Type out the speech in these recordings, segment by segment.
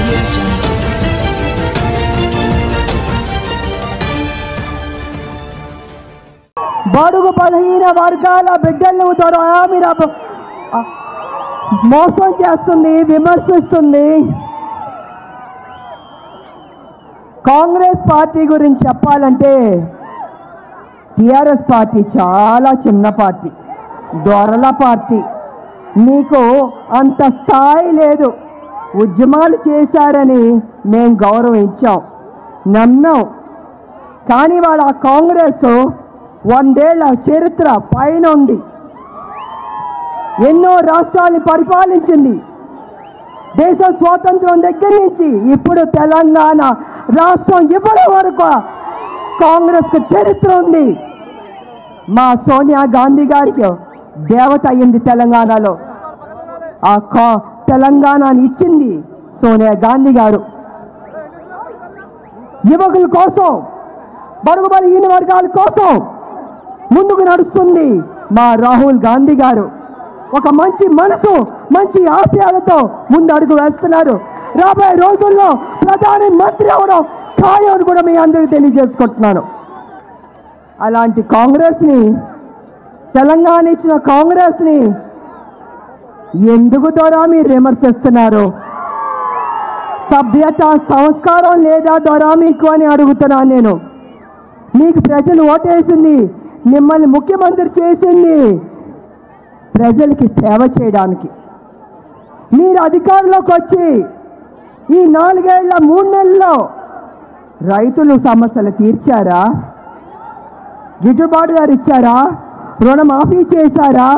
audio jungle. బడుగు బలహీన వర్గాల బిడ్డలను మీరు మోసం చేస్తుంది, విమర్శిస్తుంది. కాంగ్రెస్ పార్టీ గురించి చెప్పాలంటే టిఆర్ఎస్ పార్టీ చాలా చిన్న పార్టీ, దొరల పార్టీ. మీకు అంత స్థాయి లేదు. ఉద్యమాలు చేశారని మేము గౌరవం ఇచ్చాం, నమ్మాం. కానీ వాళ్ళ కాంగ్రెస్ 100 ఏళ్ల చరిత్ర పైన ఉంది. ఎన్నో రాష్ట్రాన్ని పరిపాలించింది. దేశ స్వాతంత్రం దగ్గర నుంచి ఇప్పుడు తెలంగాణ రాష్ట్రం ఇప్పటి వరకు కాంగ్రెస్ చరిత్ర ఉంది. మా సోనియా గాంధీ గారికి దేవత అయ్యింది తెలంగాణలో. ఆ తెలంగాణని ఇచ్చింది సోనియా గాంధీ గారు. యువకుల కోసం, బడుగు బలహీన వర్గాల కోసం ముందుకు నడుస్తుంది మా రాహుల్ గాంధీ గారు. ఒక మంచి మనసు, మంచి ఆశయాలతో ముందు అడుగు వేస్తున్నారు. రాబోయే రోజుల్లో ప్రధాని మంత్రి అవడం ఖాయం అని కూడా మీ అందరికీ తెలియజేసుకుంటున్నాను. అలాంటి కాంగ్రెస్ని, తెలంగాణ ఇచ్చిన కాంగ్రెస్ని ఎందుకు ద్వారా మీరు విమర్శిస్తున్నారు? సభ్యత, సంస్కారం లేదా ద్వారా మీకు అని అడుగుతున్నాను నేను. మీకు ప్రజలు ఓటేసింది, మిమ్మల్ని ముఖ్యమంత్రి చేసింది ప్రజలకి సేవ చేయడానికి. మీరు అధికారంలోకి వచ్చి ఈ 4 ఏళ్ల 3 నెలల్లో రైతులు సమస్యలు తీర్చారా? గిట్టుబాటు ధర ఇచ్చారా? రుణమాఫీ చేశారా?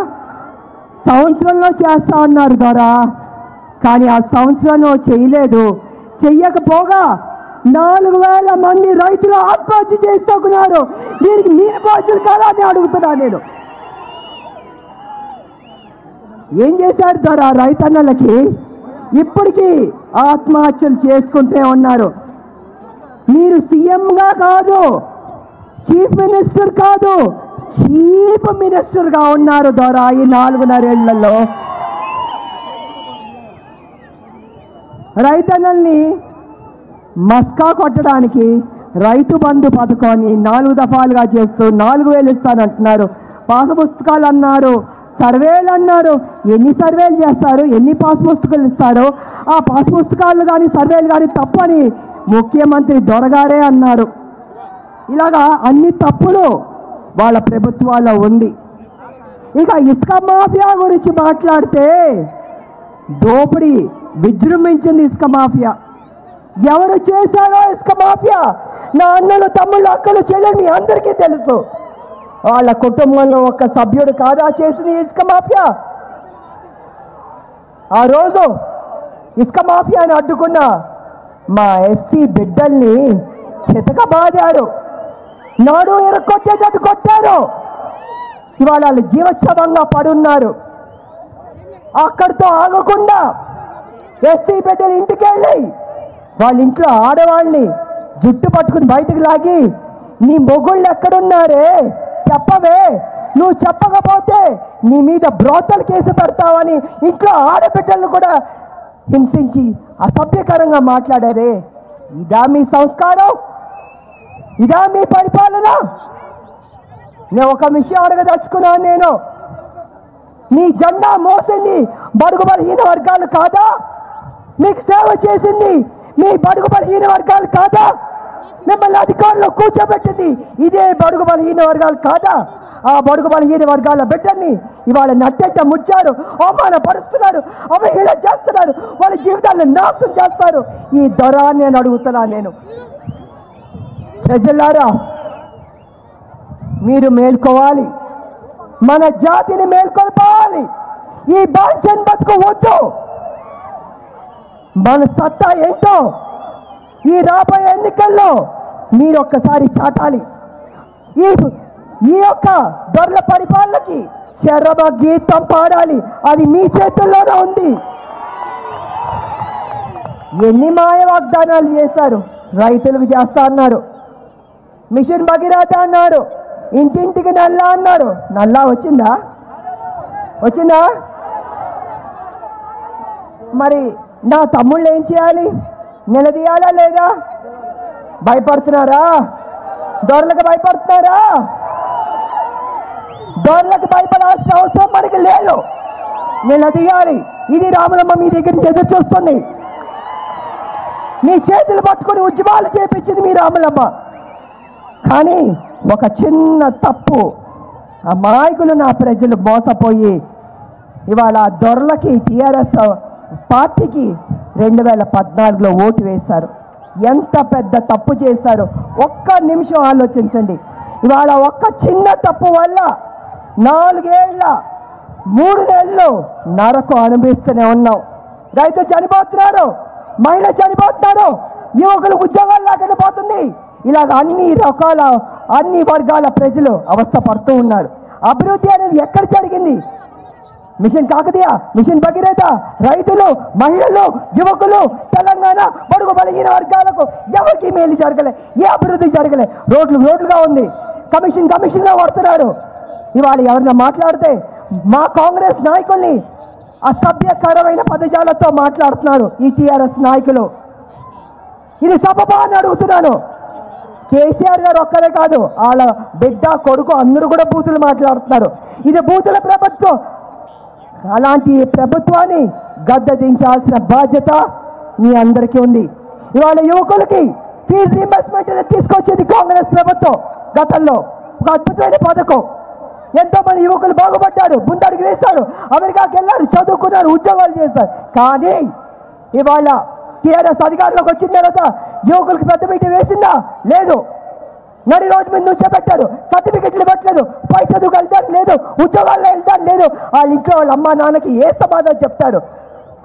సంవత్సరంలో చేస్తా ఉన్నారు ద్వారా, కానీ ఆ సంవత్సరంలో చేయలేదు. చెయ్యకపోగా 4,000 మంది రైతులు ఆత్మహత్య చేసుకున్నారు. దీనికి మీరు బాధ్యులు కదా అని అడుగుతున్నా నేను. ఏం చేశారు ద్వారా రైతన్నలకి? ఇప్పటికీ ఆత్మహత్యలు చేసుకుంటే ఉన్నారు. మీరు సీఎంగా కాదు, చీఫ్ మినిస్టర్ కాదు, చీఫ్ మినిస్టర్గా ఉన్నారు ద్వారా ఈ 4.5 ఏళ్లలో. రైతన్నల్ని మస్కా కొట్టడానికి రైతు బంధు పథకాన్ని 4 దఫాలుగా చేస్తూ 4,000 ఇస్తానంటున్నారు. పాత పుస్తకాలు అన్నారు, సర్వేలు అన్నారు. ఎన్ని సర్వేలు చేస్తారు? ఎన్ని పాస్ పుస్తకాలు ఇస్తారు? ఆ పాస్ పుస్తకాలు కానీ సర్వేలు కానీ తప్పని ముఖ్యమంత్రి దొరగారే అన్నారు. ఇలాగా అన్ని తప్పులు వాళ్ళ ప్రభుత్వాల్లో ఉంది. ఇక ఇసుక మాఫియా గురించి మాట్లాడితే దోపిడీ విజృంభించింది. ఇసుక మాఫియా ఎవరు చేశారో ఇసుక మాఫియా నా అన్నలు, తమ్ముళ్ళు, అక్కలు, చెల్లెలు మీ అందరికీ తెలుసు. వాళ్ళ కుటుంబంలో ఒక సభ్యుడు కాదా చేసింది ఇసుక మాఫియా? ఆ రోజు ఇసుక మాఫియాని అడ్డుకున్న మా ఎస్సీ బిడ్డల్ని చితకబాదారు, నాడు ఎరగొట్టేటట్టు కొట్టారు. ఇవాళ వాళ్ళు జీవోత్సవంగా పడున్నారు. అక్కడితో ఆగకుండా ఎస్సీ బిడ్డలు ఇంటికి వెళ్ళి వాళ్ళ ఇంట్లో ఆడవాళ్ళని జుట్టు పట్టుకుని బయటకు లాగి, నీ మొగుళ్ళు ఎక్కడున్నారే చెప్పవే, నువ్వు చెప్పకపోతే నీ మీద బ్రోతల్ కేసు పెడతావని ఇంట్లో ఆడబిడ్డలను కూడా హింసించి అసభ్యకరంగా మాట్లాడారే. ఇదా మీ సంస్కారం? ఇదా మీ పరిపాలన? నేను ఒక విషయం అడగదలుచుకున్నాను. నేను మీ జెండా మోసింది బడుగు బలహీన వర్గాలు కాదా? మీకు సేవ చేసింది మీ బడుగు బలహీన వర్గాలు కాదా? మిమ్మల్ని అధికారంలో కూర్చోబెట్టింది ఇదే బడుగు బలహీన వర్గాలు కాదా? ఆ బడుగు బలహీన వర్గాల బిడ్డల్ని ఇవాళ నట్టెట్ట ముచ్చారు, అవమానపరుస్తున్నారు, అవహేళన చేస్తున్నారు, వాళ్ళ జీవితాలను నాశనం చేస్తారు. ఈ దొరాన్ని నేను అడుగుతున్నా. నేను ప్రజలారా, మీరు మేల్కోవాలి, మన జాతిని మేల్కొల్పాలి. ఈ బాంఛన్ బతుకు వద్దు. మన సత్తా ఏంటో ఈ రాబోయే ఎన్నికల్లో మీరు ఒక్కసారి చాటాలి. ఈ యొక్క దొరల పరిపాలనకి శరభ గీతం పాడాలి. అది మీ చేతుల్లోనే ఉంది. ఎన్ని మాయ వాగ్దానాలు చేశారు? రైతులకు చేస్తా అన్నారు, మిషన్ భగీరథ అన్నారు, ఇంటింటికి నల్లా అన్నారు. నల్లా వచ్చిందా? మరి నా తమ్ముళ్ళు ఏం చేయాలి? నిలదీయాలా లేదా? భయపడుతున్నారా? దొరలకు భయపడుతున్నారా? దొరలకు భయపడాల్సిన అవసరం మనకి లేదు. నిలదీయాలి. ఇది రాములమ్మ మీ దగ్గర నుంచి ఎదురు చూస్తుంది. మీ చేతులు పట్టుకుని ఉద్యమాలు చేపించింది మీ రాములమ్మ. కానీ ఒక చిన్న తప్పు అమాయకులు నా ప్రజలు మోసపోయి ఇవాళ దొరలకి టీఆర్ఎస్ పార్టీకి 2014లో ఓటు వేశారు. ఎంత పెద్ద తప్పు చేశారు ఒక్క నిమిషం ఆలోచించండి. ఇవాళ ఒక్క చిన్న తప్పు వల్ల 4 ఏళ్ళ 3 నెలలు నరకు అనుభవిస్తూనే ఉన్నాం. రైతులు చనిపోతున్నారు, మహిళలు చనిపోతున్నారు, యువకులు ఉద్యోగాలు లేకుండా పోతుంది. ఇలాగ అన్ని వర్గాల ప్రజలు అవస్థ పడుతూ ఉన్నారు. అభివృద్ధి అనేది ఎక్కడ జరిగింది? మిషన్ కాకతీయ, మిషన్ భగీరథ, రైతులు, మహిళలు, యువకులు, తెలంగాణ బడుగు బలహీన వర్గాలకు ఎవరికి మేలు జరగలే, ఏ అభివృద్ధి జరగలే. రోడ్లుగా ఉంది, కమిషన్గా పడుతున్నారు. ఇవాళ ఎవరైనా మాట్లాడితే మా కాంగ్రెస్ నాయకుల్ని అసభ్యకరమైన పదజాలతో మాట్లాడుతున్నారు ఈ టీఆర్ఎస్ నాయకులు. ఇది సబబా అని అడుగుతున్నాను. కేసీఆర్ గారు ఒక్కరే కాదు, వాళ్ళ బిడ్డ కొడుకు అందరూ కూడా బూతులు మాట్లాడుతున్నారు. ఇది బూతుల ప్రభుత్వం. అలాంటి ప్రభుత్వాన్ని గద్దె దించాల్సిన బాధ్యత మీ అందరికీ ఉంది. ఇవాళ యువకులకి ఫీజు రీయింబర్స్మెంట్ తీసుకొచ్చేది కాంగ్రెస్ ప్రభుత్వం. గతంలో ఒక అద్భుతమైన పథకం. ఎంతో మంది యువకులు బాగుపడ్డారు, ముందడుగు వేశారు, అమెరికాకి వెళ్ళారు, చదువుకున్నారు, ఉద్యోగాలు చేశారు. కానీ ఇవాళ టీఆర్ఎస్ అధికారంలోకి వచ్చిన తర్వాత యువకులకు పెద్ద పీట వేసిందా? లేదు. నడి రోడ్డు మీద నుంచోబెట్టారు, సర్టిఫికెట్లు పెట్టలేదు, పై చదువుకు వెళ్తాను లేదు, ఉద్యోగాల్లో వెళ్తాను లేదు. వాళ్ళ ఇంట్లో వాళ్ళ అమ్మా నాన్నకి ఏ సమాధానం చెప్తారు?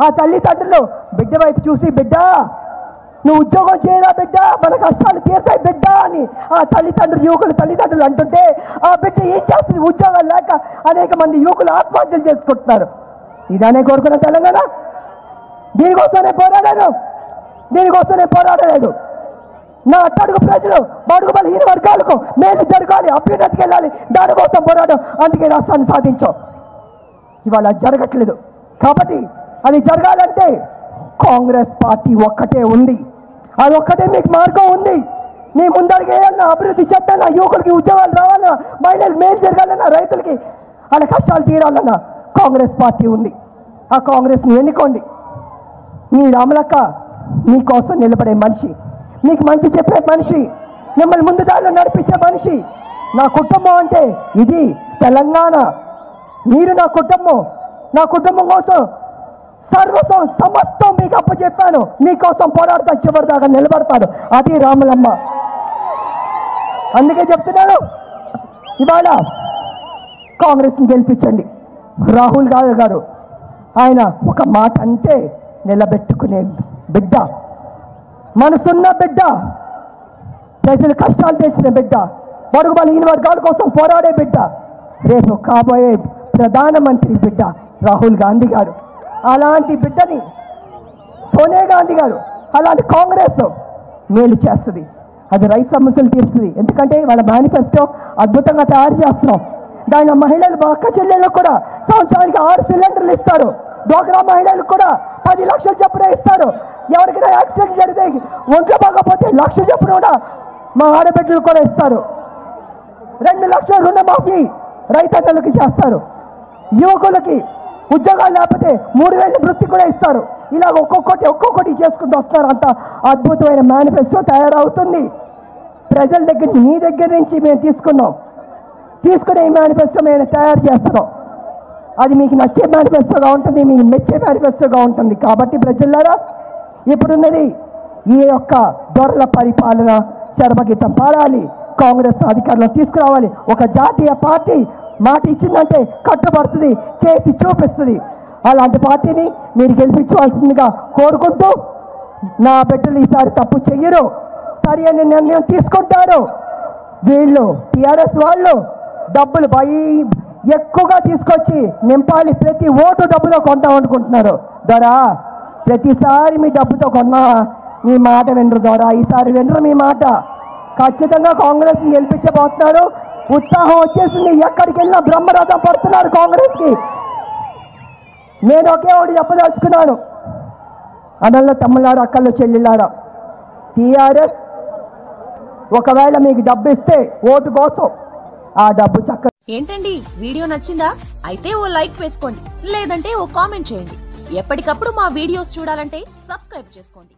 ఆ తల్లిదండ్రులు బిడ్డ వైపు చూసి, బిడ్డ నువ్వు ఉద్యోగం చేయరా బిడ్డ, మన కష్టాలు తీర్తాయి బిడ్డ అని ఆ తల్లిదండ్రులు, యువకులు తల్లిదండ్రులు అంటుంటే ఆ బిడ్డ ఏం చేస్తుంది? ఉద్యోగాలు లేక అనేక మంది యువకులు ఆత్మహత్యలు చేసుకుంటున్నారు. ఇదానే కోరుకున్న తెలంగాణ. దీనికోసమే పోరాడలేదు. నా అట్టడుగు ప్రజలు, బడుగు బలహీన వర్గాలకు మేలు జరగాలి, అభ్యున్నతికి వెళ్ళాలి, దానికోసం పోరాటం. అందుకే రాష్ట్రాన్ని సాధించాం. ఇవాళ జరగట్లేదు. కాబట్టి అది జరగాలంటే కాంగ్రెస్ పార్టీ ఒక్కటే ఉంది. అది ఒక్కటే మీకు మార్గం ఉంది. మీ ముందడుగు వేయాలన్నా, అభివృద్ధి చేయాలన్నా, యువకులకి ఉద్యోగాలు రావాలన్నా, మహిళలకు మేలు జరగాలన్నా, రైతులకి వాళ్ళ కష్టాలు తీరాలన్నా కాంగ్రెస్ పార్టీ ఉంది. ఆ కాంగ్రెస్ని ఎన్నుకోండి. మీ రామలక్క మీకోసం నిలబడే మనిషి, మీకు మంచి చెప్పే మనిషి, మిమ్మల్ని ముందు దారిలో నడిపించే మనిషి. నా కుటుంబం అంటే ఇది తెలంగాణ. మీరు నా కుటుంబం కోసం సర్వస్వం సమస్తం మీకు అప్పచెప్పాను. మీకోసం పోరాడతా, చివరిదాకా నిలబడతాను. అది రాములమ్మ. అందుకే చెప్తున్నాను, ఇవాళ కాంగ్రెస్ని గెలిపించండి. రాహుల్ గాంధీ గారు ఆయన ఒక మాట అంటే నిలబెట్టుకునే బిడ్డ, మనసున్న బిడ్డ, ప్రజలు కష్టాలు చేసిన బిడ్డ, బడుగు బలహీన వర్గాల కోసం పోరాడే బిడ్డ, రేపు కాబోయే ప్రధానమంత్రి బిడ్డ రాహుల్ గాంధీ గారు. అలాంటి బిడ్డని సోనియా గాంధీ గారు, అలాంటి కాంగ్రెస్ మేలు చేస్తుంది. అది రైతు సమస్యలు తీరుస్తుంది. ఎందుకంటే వాళ్ళ మేనిఫెస్టో అద్భుతంగా తయారు చేస్తున్నాం. దాని మహిళలు, అక్క చెల్లెళ్ళకు కూడా సంవత్సరానికి 6 సిలిండర్లు ఇస్తారు. డ్వాక్రా మహిళలకు కూడా 10 లక్షల చొప్పున ఇస్తారు. ఎవరికైనా యాక్సిడెంట్ జరిగితే ఒంట్లో బాగపోతే 1 లక్ష చొప్పున కూడా మా ఆడబిడ్డలు కూడా ఇస్తారు. 2 లక్షల రుణమాఫీ రైతన్నలకి చేస్తారు. యువకులకి ఉద్యోగాలు లేకపోతే 3,000 వృత్తి కూడా ఇస్తారు. ఇలా ఒక్కొక్కటి చేసుకుంటూ వస్తారు. అంత అద్భుతమైన మేనిఫెస్టో తయారవుతుంది. ప్రజల దగ్గర, మీ దగ్గర నుంచి మేము తీసుకునే ఈ మేనిఫెస్టో మేము తయారు చేస్తున్నాం. అది మీకు నచ్చే మేనిఫెస్టోగా ఉంటుంది, మీకు మెచ్చే మేనిఫెస్టోగా ఉంటుంది. కాబట్టి ప్రజలారా, ఇప్పుడున్నది ఈ యొక్క దొరల పరిపాలన చర్మగీతం పాడాలి, కాంగ్రెస్ అధికారంలో తీసుకురావాలి. ఒక జాతీయ పార్టీ మాట ఇచ్చిందంటే కట్టుబడుతుంది, చేసి చూపిస్తుంది. అలాంటి పార్టీని మీరు గెలిపించవలసిందిగా కోరుకుంటూ, నా బిడ్డలు ఈసారి తప్పు చెయ్యరు, సరి అని నిర్ణయం తీసుకుంటారు. వీళ్ళు టీఆర్ఎస్ వాళ్ళు డబ్బులు ఎక్కువగా తీసుకొచ్చి నింపాలి, ప్రతి ఓటు డబ్బులో కొంటాం అనుకుంటున్నారు. దొరా, ప్రతిసారి మీ డబ్బుతో కొన్నా మీ మాట వినరు దొరా. ఈసారి వినరు మీ మాట. ఖచ్చితంగా కాంగ్రెస్ని గెలిపించబోతున్నారు. ఉత్సాహం వచ్చేసింది. ఎక్కడికి వెళ్ళినా బ్రహ్మరథం పడుతున్నారు కాంగ్రెస్కి. నేను ఒకే ఒకటి చెప్పదలుచుకున్నాను. అదల్లో తమ్ముళ్ళారా, అక్కల్లో చెల్లిళ్ళారా, టీఆర్ఎస్ ఒకవేళ మీకు డబ్బు ఇస్తే ఓటు కోసం ఆ డబ్బు చక్క. ఏంటండి వీడియో నచ్చిందా? అయితే ఓ లైక్ వేసుకోండి, లేదంటే ఓ కామెంట్ చేయండి. ఎప్పటికప్పుడు మా వీడియోస్ చూడాలంటే సబ్స్క్రైబ్ చేసుకోండి.